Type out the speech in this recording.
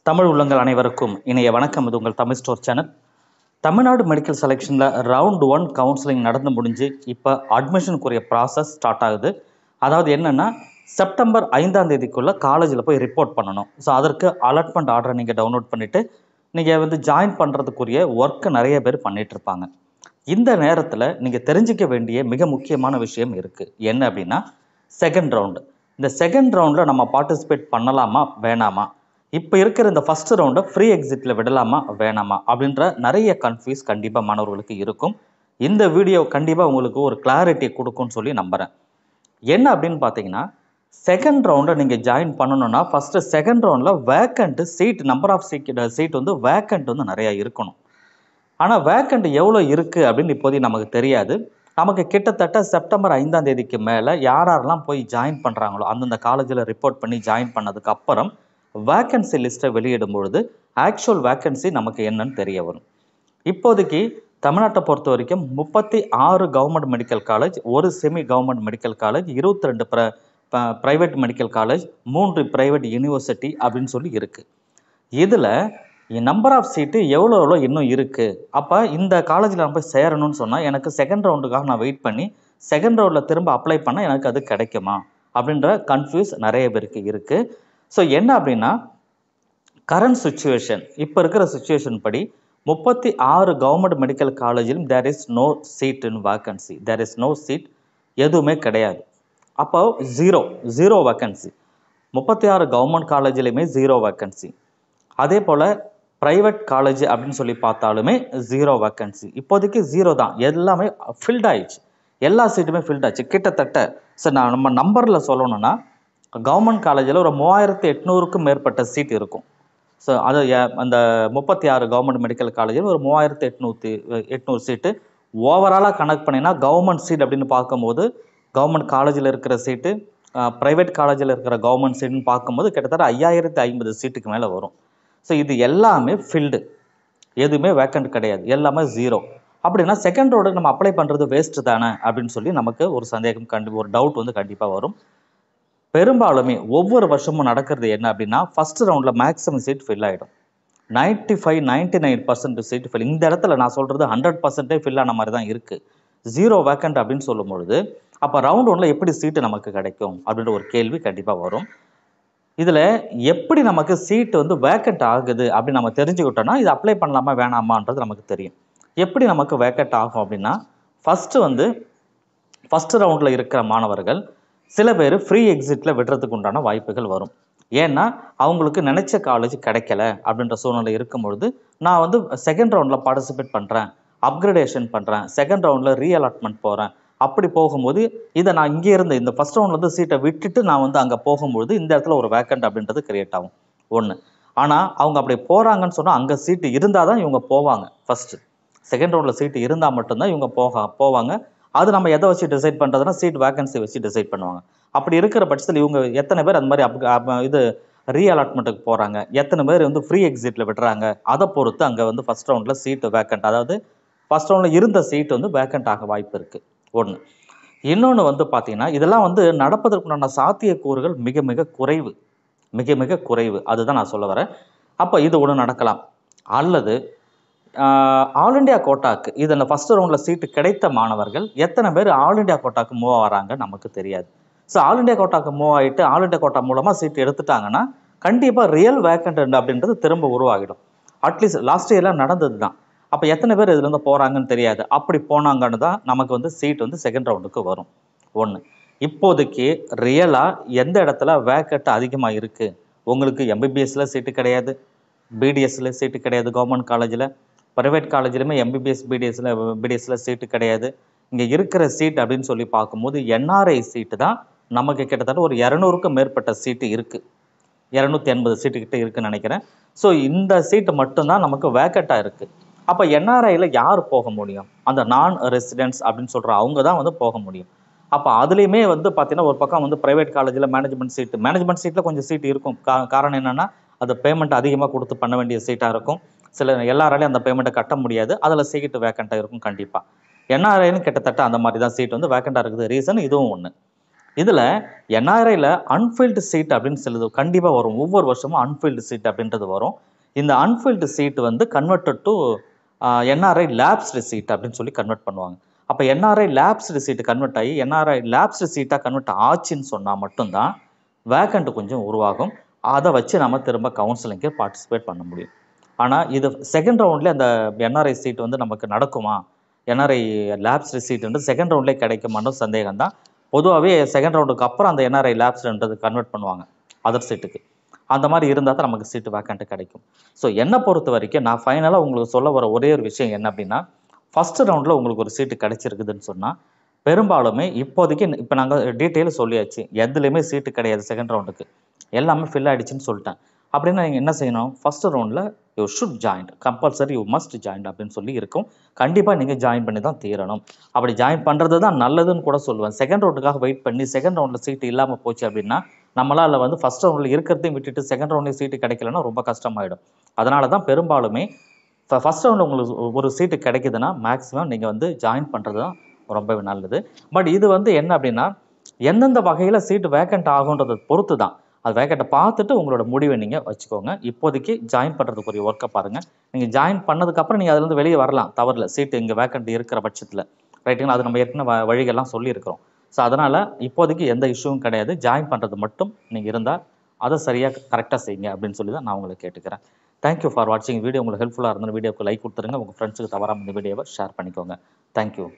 தமிழ் உள்ளங்கள் அனைவருக்கும் இணைய வணக்கம். இது உங்கள் Tamil store channel. Tamil Nadu medical செலெக்ஷனில் ரவுண்ட் 1 கவுன்சிலிங் நடந்து முடிஞ்சு இப்போ அட்மிஷனுக்குரிய ப்ராசஸ் ஸ்டார்ட் ஆகுது. அதாவது என்னென்னா, செப்டம்பர் 5ஆம் தேதிக்குள்ளே காலேஜில் போய் ரிப்போர்ட் பண்ணணும். ஸோ அதற்கு அலாட்மெண்ட் ஆர்டரை நீங்கள் டவுன்லோட் பண்ணிவிட்டு நீங்கள் ஜாயின் பண்ணுறதுக்குரிய ஒர்க்கை நிறைய பேர் பண்ணிகிட்ருப்பாங்க. இந்த நேரத்தில் நீங்கள் தெரிஞ்சிக்க வேண்டிய மிக முக்கியமான விஷயம் இருக்குது. என்ன அப்படின்னா, செகண்ட் ரவுண்டு. இந்த செகண்ட் ரவுண்டில் நம்ம பார்ட்டிசிபேட் பண்ணலாமா வேணாமா, இப்போ இருக்கிற இந்த ஃபஸ்ட்டு ரவுண்டை ஃப்ரீ எக்ஸிட்டில் விடலாமா வேணாமா அப்படின்ற நிறைய கன்ஃபியூஸ் கண்டிப்பாக மாணவர்களுக்கு இருக்கும். இந்த வீடியோ கண்டிப்பாக உங்களுக்கு ஒரு கிளாரிட்டியை கொடுக்கும்னு சொல்லி நம்புகிறேன். என்ன அப்படின்னு பார்த்தீங்கன்னா, செகண்ட் ரவுண்டை நீங்கள் ஜாயின் பண்ணணுன்னா ஃபஸ்ட்டு செகண்ட் ரவுண்டில் vacant seat number of seat vacant நிறையா இருக்கணும். ஆனால் வேக்கண்ட் எவ்வளோ இருக்குது அப்படின்னு இப்போதைக்கு நமக்கு தெரியாது. நமக்கு கிட்டத்தட்ட செப்டம்பர் 5ஆம் தேதிக்கு மேலே யாரெல்லாம் போய் ஜாயின் பண்ணுறாங்களோ அந்தந்த காலேஜில் ரிப்போர்ட் பண்ணி ஜாயின் பண்ணதுக்கு அப்புறம் வேக்கன்சி லிஸ்ட்டை வெளியிடும் பொழுது ஆக்சுவல் வேக்கன்சி நமக்கு என்னன்னு தெரிய வரும். இப்போதைக்கு தமிழ்நாட்டை பொறுத்த வரைக்கும் 36 கவர்மெண்ட் மெடிக்கல் காலேஜ், ஒரு semi government medical college, 22 private medical college, 3 private university அப்படின்னு சொல்லி இருக்குது. இதில் நம்பர் ஆஃப் சீட்டு எவ்வளோ இன்னும் இருக்குது. அப்போ இந்த காலேஜில் நான் போய் சேரணும்னு சொன்னால் எனக்கு செகண்ட் ரவுண்டுக்காக நான் வெயிட் பண்ணி செகண்ட் ரவுண்டில் திரும்ப அப்ளை பண்ணால் எனக்கு அது கிடைக்குமா அப்படின்ற கன்ஃபியூஸ் நிறைய பேருக்கு இருக்குது. ஸோ என்ன அப்படின்னா, கரண்ட் சுச்சுவேஷன் இப்போ இருக்கிற சுச்சுவேஷன் படி 36 கவர்மெண்ட் மெடிக்கல் காலேஜிலும் there is no seat in vacancy. There is no seat, எதுவுமே கிடையாது. அப்போ ஜீரோ வேக்கன்சி. 36 கவர்மெண்ட் காலேஜ்லையுமே ஜீரோ வேக்கன்சி. அதே போல் ப்ரைவேட் காலேஜ் அப்படின்னு சொல்லி பார்த்தாலுமே ஜீரோ வேக்கன்சி. இப்போதைக்கு ஜீரோ தான், எல்லாமே ஃபில்ட் ஆயிடுச்சு. எல்லா சீட்டுமே ஃபில்ட் ஆச்சு கிட்டத்தட்ட. சார் நம்ம நம்பரில் சொல்லணும்னா, கவர்மெண்ட் காலேஜில் ஒரு 3800க்கும் மேற்பட்ட சீட் இருக்கும். ஸோ அது அந்த 36 கவர்மெண்ட் மெடிக்கல் காலேஜில் ஒரு 3800 சீட்டு ஓவராலாக கனெக்ட் பண்ணினா கவர்மெண்ட் சீட் அப்படின்னு பார்க்கும்போது கவர்மெண்ட் காலேஜில் இருக்கிற சீட்டு, ப்ரைவேட் காலேஜில் இருக்கிற கவர்மெண்ட் சீட்டுன்னு பார்க்கும்போது கிட்டத்தட்ட 5050 சீட்டுக்கு மேலே வரும். ஸோ இது எல்லாமே ஃபில்டு, எதுவுமே வேக்கண்ட் கிடையாது, எல்லாமே ஜீரோ. அப்படின்னா செகண்ட் ரவுண்டுக்கு நம்ம அப்ளை பண்ணுறது வேஸ்ட்டு தானே அப்படின்னு சொல்லி நமக்கு ஒரு சந்தேகம், ஒரு டவுட் கண்டிப்பாக வரும். பெரும்பாலுமே ஒவ்வொரு வருஷமும் நடக்கிறது என்ன அப்படின்னா, ஃபஸ்ட்டு ரவுண்டில் மேக்ஸிமம் சீட் ஃபில் ஆகிடும். 95-99% சீட் ஃபில். இந்த இடத்துல நான் சொல்கிறது 100% ஃபில் ஆன மாதிரி தான் இருக்குது. ஜீரோ வேக்கண்ட் அப்படின்னு சொல்லும்பொழுது அப்போ ரவுண்ட் 1ல் எப்படி சீட்டு நமக்கு கிடைக்கும் அப்படின்ற ஒரு கேள்வி கண்டிப்பாக வரும். இதில் எப்படி நமக்கு சீட்டு வேக்கண்ட் ஆகுது அப்படின்னு நம்ம தெரிஞ்சுக்கிட்டோன்னா இது அப்ளை பண்ணலாமா வேணாமான்றது நமக்கு தெரியும். எப்படி நமக்கு வேக்கண்ட் ஆகும் அப்படின்னா, ஃபஸ்ட்டு ரவுண்டில் இருக்கிற மாணவர்கள் சில பேர் ஃப்ரீ எக்ஸிட்டில் விடுறதுக்கு உண்டான வாய்ப்புகள் வரும். ஏன்னா அவங்களுக்கு நினச்ச காலேஜ் கிடைக்கல அப்படின்ற சூழ்நிலை இருக்கும் பொழுது, நான் செகண்ட் ரவுண்டில் பார்ட்டிசிபேட் பண்ணுறேன், அப்கிரேடேஷன் பண்ணுறேன், செகண்ட் ரவுண்டில் ரீஅலாட்மெண்ட் போகிறேன். அப்படி போகும்போது இதை நான் இங்கே இருந்து இந்த ஃபஸ்ட் ரவுண்டில் சீட்டை விட்டுட்டு நான் அங்கே போகும்பொழுது இந்த இடத்துல ஒரு வேக்கண்ட் அப்படின்றது கிரியேட் ஆகும். ஒன்று. ஆனால் அவங்க அப்படி போகிறாங்கன்னு சொன்னால் அங்கே சீட்டு இருந்தால் தான் இவங்க போவாங்க. ஃபஸ்ட்டு செகண்ட் ரவுண்டில் சீட்டு இருந்தால் மட்டும்தான் இவங்க போவாங்க. அது நம்ம எதை வச்சு டிசைட் பண்ணுறதுனா சீட் வேக்கன்சி வச்சு டிசைட் பண்ணுவாங்க. அப்படி இருக்கிற பட்சத்தில் இவங்க எத்தனை பேர் அந்த மாதிரி ரீஅலாட்மெண்ட்டுக்கு போகிறாங்க, எத்தனை பேர் ஃப்ரீ எக்ஸிட்டில் விடுறாங்க, அதை பொறுத்து அங்கே ஃபஸ்ட் ரவுண்டில் சீட்டு வேக்கண்ட், அதாவது ஃபஸ்ட் ரவுண்டில் இருந்த சீட்டு வேக்கண்ட் ஆக வாய்ப்பு இருக்குது. ஒன்று. இன்னொன்று பார்த்தீங்கன்னா, இதெல்லாம் நடப்பதற்குண்டான சாத்தியக்கூறுகள் மிக மிக குறைவு, மிக மிக குறைவு. அதுதான் நான் சொல்ல வரேன். அப்போ இது ஒன்று நடக்கலாம். அல்லது ஆல் இண்டியா கோட்டாக்கு இதில் ஃபஸ்ட்டு ரவுண்டில் சீட்டு கிடைத்த மாணவர்கள் எத்தனை பேர் ஆல் இண்டியா கோட்டாக்கு மூவ் ஆகிறாங்க நமக்கு தெரியாது. ஸோ ஆல் இண்டியா கோட்டாக்கு மூவ் ஆகிட்டு ஆல் இண்டியா கோட்டா மூலமாக சீட்டு எடுத்துட்டாங்கன்னா கண்டிப்பாக ரியல் வேக்கண்ட் அப்படின்றது திரும்ப உருவாகிடும். அட்லீஸ்ட் லாஸ்ட் இயர்லாம் நடந்தது தான். அப்போ எத்தனை பேர் இதுலேருந்து போகிறாங்கன்னு தெரியாது. அப்படி போனாங்கன்னு தான் நமக்கு சீட் செகண்ட் ரவுண்டுக்கு வரும். ஒன்று. இப்போதைக்கு ரியலாக எந்த இடத்துல வேக்கண்ட் அதிகமாக இருக்குது, உங்களுக்கு எம்பிபிஎஸ்சில் சீட்டு கிடையாது, பிடிஎஸ்சில் சீட்டு கிடையாது, கவர்மெண்ட் காலேஜில் ப்ரைவேட் காலேஜ்லையுமே எம்பிபிஎஸ் பிடிஎஸ்சில் சீட்டு கிடையாது. இங்கே இருக்கிற சீட் அப்படின்னு சொல்லி பார்க்கும்போது என்ஆர்ஐ சீட்டு தான் நமக்கு கிட்டத்தட்ட ஒரு 200க்கும் மேற்பட்ட சீட்டு இருக்குது. 280 சீட்டுக்கிட்ட இருக்குதுன்னு நினைக்கிறேன். ஸோ இந்த சீட்டு மட்டும்தான் நமக்கு வேக்கண்ட்டாக இருக்குது. அப்போ என்ஆர்ஐயில் யார் போக முடியும்? அந்த நான் ரெசிடென்ட்ஸ் அப்படின்னு சொல்கிற அவங்க தான் போக முடியும். அப்போ அதுலேயுமே பார்த்தீங்கன்னா ஒரு பக்கம் ப்ரைவேட் காலேஜில் மேனேஜ்மெண்ட் சீட்டில் கொஞ்சம் சீட்டு இருக்கும். காரணம் என்னென்னா அது பேமெண்ட் அதிகமாக கொடுத்து பண்ண வேண்டிய சீட்டாக இருக்கும். எல்லாராலையும் அந்த பேமெண்ட்டை கட்ட முடியாது. அதில் சீட்டு வேக்கண்ட்டாக இருக்கும் கண்டிப்பாக. என்ஆர்ஐன்னு கிட்டத்தட்ட அந்த மாதிரி தான் சீட் வேக்கண்ட்டாக இருக்குது. ரீசன் இதுவும் ஒன்று. இதில் என்ஆர்ஐயில் அன்ஃபில்டு சீட் அப்படின்னு சொல்லுது கண்டிப்பாக வரும். ஒவ்வொரு வருஷமும் அன்ஃபில்டு சீட் அப்படின்றது வரும். இந்த அன்ஃபில்டு சீட் வந்து converted to NRI lapsed seat அப்படின்னு சொல்லி கன்வெர்ட் பண்ணுவாங்க. அப்போ என்ஆர்ஐ லேப்ஸ்டு சீட்டு கன்வெர்ட் ஆகி என்ஆர்ஐ லேப்ஸ்டு சீட்டாக கன்வெர்ட் ஆச்சுன்னு சொன்னால் மட்டும்தான் வேக்கண்ட் கொஞ்சம் உருவாகும். அதை வச்சு நம்ம திரும்ப கவுன்சிலிங்க்கு பார்ட்டிசிபேட் பண்ண முடியும். ஆனால் இது செகண்ட் ரவுண்ட்லேயே அந்த என்ஆர்ஐ சீட் வந்து நமக்கு நடக்குமா, என்ஆர்ஐ லேப்ஸ்டு சீட் வந்து செகண்ட் ரவுண்ட்லேயே கிடைக்குமான்னு சந்தேகம் தான். பொதுவாகவே செகண்ட் ரவுண்டுக்கு அப்புறம் அந்த என்ஆர்ஐ லேப்ஸ்டுன்றது கன்வெர்ட் பண்ணுவாங்க அதர் சீட்டுக்கு. அந்த மாதிரி இருந்தால் தான் நமக்கு சீட்டு வேக்கண்ட்டு கிடைக்கும். ஸோ என்னை பொறுத்த வரைக்கும் நான் ஃபைனலாக உங்களுக்கு சொல்ல வர ஒரே ஒரு விஷயம் என்ன அப்படின்னா, ஃபஸ்ட்டு ரவுண்டில் உங்களுக்கு ஒரு சீட்டு கிடைச்சிருக்குதுன்னு சொன்னால் பெரும்பாலுமே இப்போதைக்கு இப்போ நாங்கள் டீட்டெயிலும் சொல்லியாச்சு, எதுலேயுமே சீட்டு கிடையாது செகண்ட் ரவுண்டுக்கு, எல்லாமே ஃபில் ஆகிடுச்சின்னு சொல்லிட்டேன். அப்படின்னா நீங்கள் என்ன செய்யணும், ஃபஸ்ட்டு ரவுண்டில் you should join, compulsory you must join அப்படின்னு சொல்லி இருக்கும். கண்டிப்பாக நீங்கள் ஜாயின் பண்ணி தான் தீரணும். அப்படி ஜாயின் பண்ணுறது தான் நல்லதுன்னு கூட சொல்லுவேன். செகண்ட் ரவுண்டுக்காக வெயிட் பண்ணி செகண்ட் ரவுண்டில் சீட்டு இல்லாமல் போச்சு அப்படின்னா நம்மளால் வந்து ஃபஸ்ட் ரவுண்டில் இருக்கிறதையும் விட்டுட்டு செகண்ட் ரவுண்ட்லேயும் சீட்டு கிடைக்கலன்னா ரொம்ப கஷ்டமாயிடும். அதனால தான் பெரும்பாலுமே ஃபஸ்ட் ரவுண்டில் உங்களுக்கு ஒரு சீட்டு கிடைக்குதுன்னா மேக்ஸிமம் நீங்கள் வந்து ஜாயின் பண்ணுறது தான் ரொம்பவே நல்லது. பட் இது வந்து என்ன அப்படின்னா, எந்தெந்த வகையில் சீட்டு வேக்கண்ட் ஆகுன்றதை பொறுத்து தான். அது வேக்கண்ட்டை பார்த்துட்டு உங்களோட முடிவை நீங்கள் வச்சுக்கோங்க. இப்போதைக்கு ஜாயின் பண்ணுறதுக்குரிய ஒர்க்கை பாருங்கள். நீங்கள் ஜாயின் பண்ணதுக்கப்புறம் நீங்கள் அதுலேருந்து வெளியே வரலாம், தவறில்ல. சீட்டு இங்கே வேக்கண்ட் இருக்கிற பட்சத்தில் ரைட்டுங்களா. அது நம்ம ஏற்கனவே வழிகள்லாம் சொல்லியிருக்கிறோம். ஸோ அதனால் இப்போதைக்கு எந்த இஷ்யூவும் கிடையாது. ஜாயின் பண்ணுறது மட்டும் நீங்கள் இருந்தால் அதை சரியாக கரெக்டாக செய்யுங்க அப்படின்னு சொல்லி தான் நான் உங்களை கேட்டுக்கிறேன். தேங்க்யூ ஃபார் வாட்சிங். வீடியோ உங்களுக்கு ஹெல்ப்ஃபுல்லாக இருந்தால் வீடியோக்கு லைக் கொடுத்துருங்க. உங்கள் ஃப்ரெண்ட்ஸுக்கு தவறாமல் இந்த வீடியோவை ஷேர் பண்ணிக்கோங்க. தேங்க்யூ.